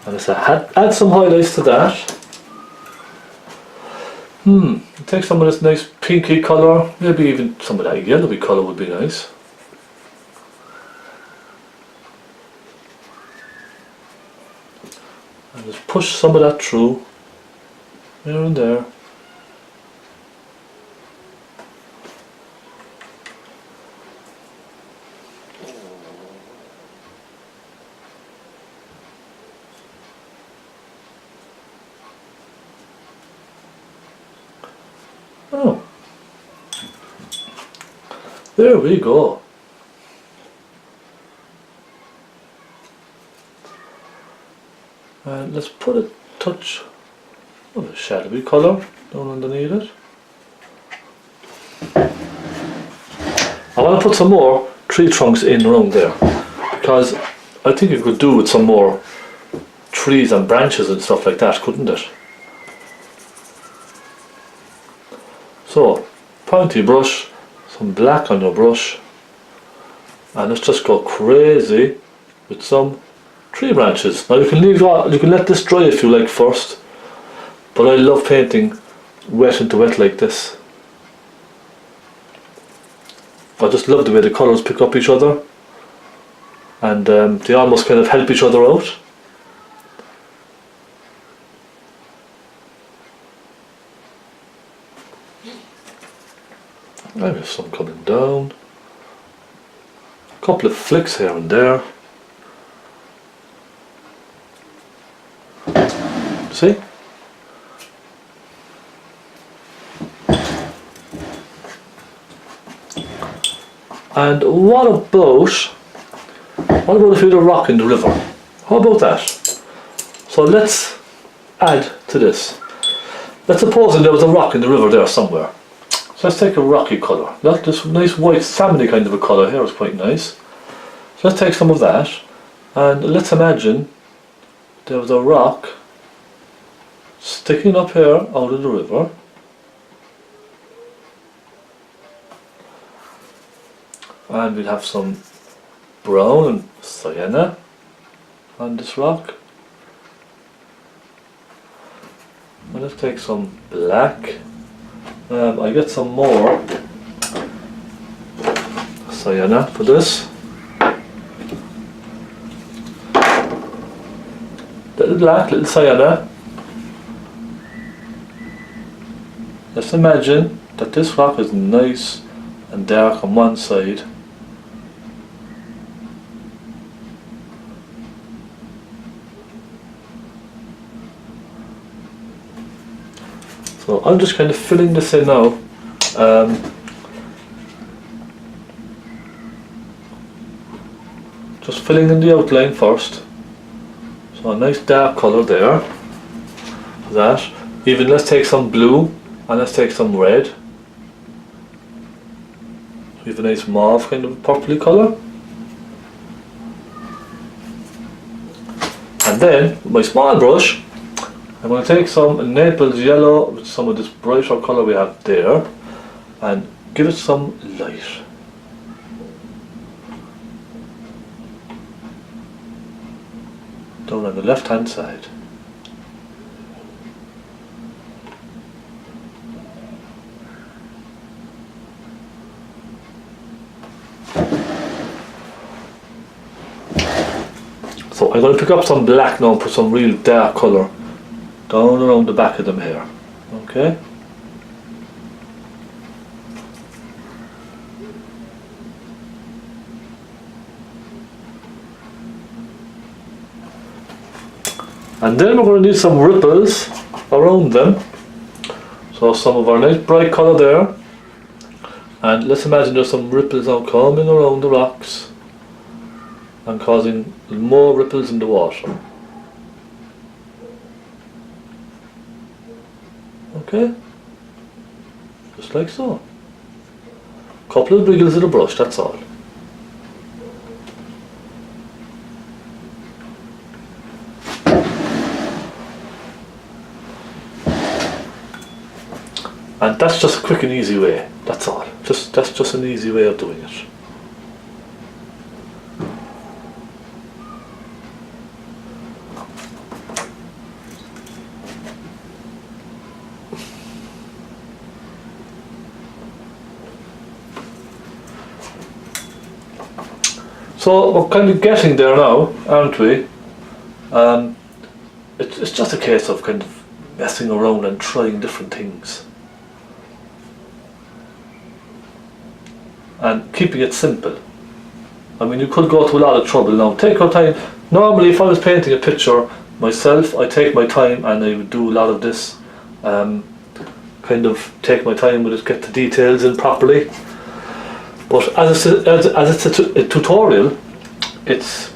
And let's add some highlights to that. Take some of this nice pinky colour, maybe even some of that yellowy colour would be nice. And just push some of that through, here and there. Oh, there we go. And let's put a touch of a shadowy colour down underneath it. I want to put some more tree trunks in around there, because I think it could do with some more trees and branches and stuff like that, couldn't it? So, pointy brush, some black on your brush, and let's just go crazy with some tree branches. Now you can let this dry if you like first, but I love painting wet into wet like this. I just love the way the colours pick up each other, and they almost kind of help each other out. I have some coming down, a couple of flicks here and there. See? And what about if we had a rock in the river? How about that? So let's add to this. Let's suppose there was a rock in the river there somewhere. So let's take a rocky colour. This nice white salmony kind of a colour here is quite nice. So let's take some of that, and let's imagine there was a rock sticking up here out of the river. And we'll have some brown and sienna on this rock. And let's take some black. I get some more sienna for this. Little black, little sienna. Let's imagine that this rock is nice and dark on one side. So I'm just kind of filling this in now. Just filling in the outline first. So a nice dark colour there. That. Even let's take some blue and let's take some red. We have a nice mauve kind of purpley colour. And then with my small brush, I'm going to take some Naples yellow with some of this brighter colour we have there and give it some light. Down on the left hand side. So I'm going to pick up some black now and put some real dark colour down around the back of them here. Okay? And then we're going to need some ripples around them. So some of our nice bright colour there. And let's imagine there's some ripples now coming around the rocks and causing more ripples in the water. Okay, just like so. Couple of wiggles of the brush, that's all. And that's just a quick and easy way, that's all. That's just an easy way of doing it. So we're kind of getting there now, aren't we? It's just a case of kind of messing around and trying different things. And keeping it simple. I mean, you could go to a lot of trouble now. Take your time. Normally, if I was painting a picture myself, I take my time and I would do a lot of this. Kind of take my time with it, get the details in properly. But as it's a tutorial, it's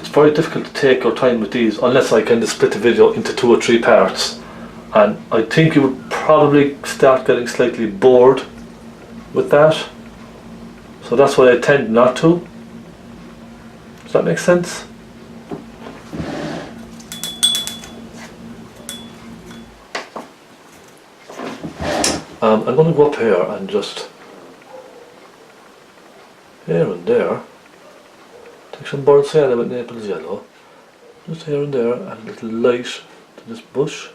very difficult to take your time with these unless I kind of split the video into 2 or 3 parts. And I think you would probably start getting slightly bored with that. So that's why I tend not to. Does that make sense? I'm going to go up here and just here and there take some burnt sienna with Naples yellow, just here and there, and a little light to this bush.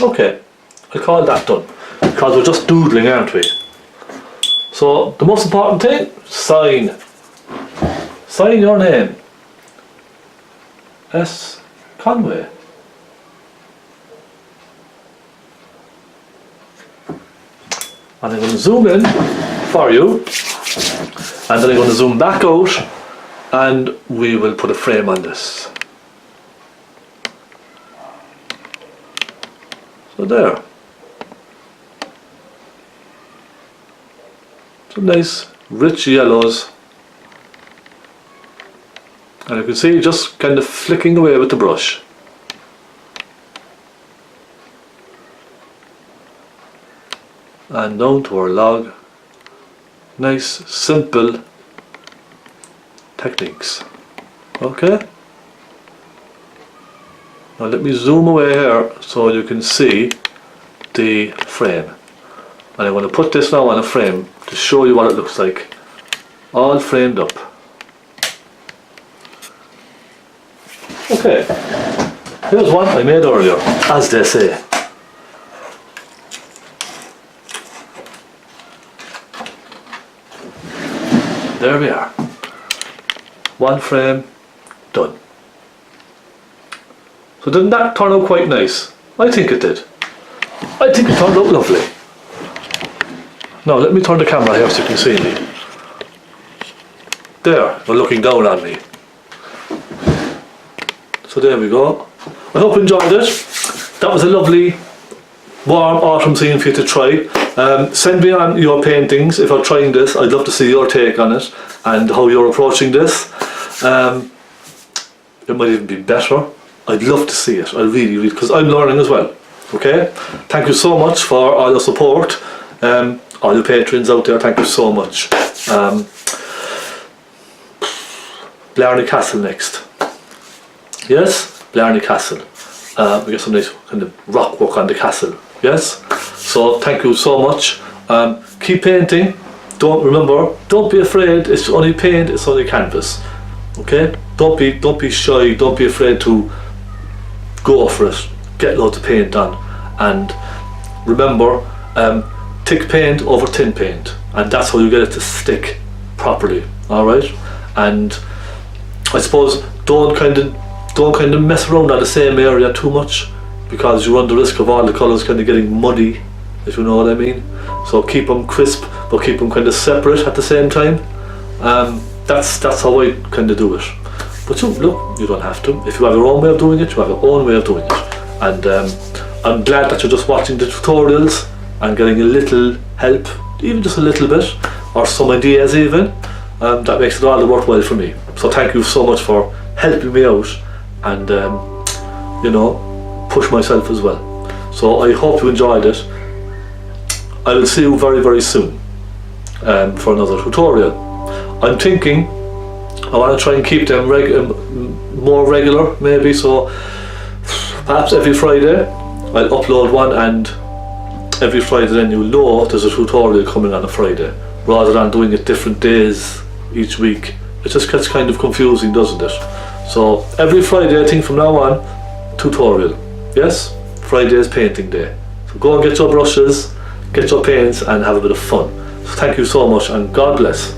Okay, I'll call that done, because we're just doodling, aren't we? So the most important thing, sign. Sign your name. S. Conway. And I'm going to zoom in for you, and then I'm going to zoom back out, and we will put a frame on this. So there. Some nice rich yellows. And you can see just kind of flicking away with the brush. And down to our log. Nice, simple techniques. Okay? Now let me zoom away here so you can see the frame. And I'm going to put this now on a frame to show you what it looks like. All framed up. Okay, here's one I made earlier, as they say. There we are. One frame done. So didn't that turn out quite nice? I think it did. I think it turned out lovely. Now let me turn the camera here so you can see me. There, you're looking down on me. So there we go. I hope you enjoyed it. That was a lovely warm autumn scene for you to try. Send me on your paintings if you're trying this. I'd love to see your take on it and how you're approaching this. It might even be better. I'd love to see it. I really, because I'm learning as well. Okay? Thank you so much for all your support. All your patrons out there, thank you so much. Blarney Castle next. Yes? Blarney Castle. We got some nice kind of rock work on the castle. Yes? So thank you so much. Keep painting. Don't be afraid. It's only paint, it's only canvas. Okay? Don't be shy, don't be afraid to go for it. Get loads of paint on. And remember, thick paint over thin paint. and that's how you get it to stick properly. All right, and I suppose don't kind of mess around on the same area too much, because you run the risk of all the colours kind of getting muddy, if you know what I mean. So keep them crisp, but keep them kind of separate at the same time. That's how I kind of do it. But look, you don't have to. If you have your own way of doing it, you have your own way of doing it. And I'm glad that you're just watching the tutorials and getting a little help, even just a little bit, or some ideas even. That makes it all worthwhile for me. So thank you so much for helping me out and push myself as well. So I hope you enjoyed it. I will see you very, very soon for another tutorial. I'm thinking I want to try and keep them more regular, maybe, so perhaps every Friday I'll upload one, and every Friday then you'll know there's a tutorial coming on a Friday, rather than doing it different days each week. It just gets kind of confusing, doesn't it? So every Friday, I think from now on, tutorial. Yes, Friday is painting day. So go and get your brushes, get your paints and have a bit of fun. So thank you so much, and God bless.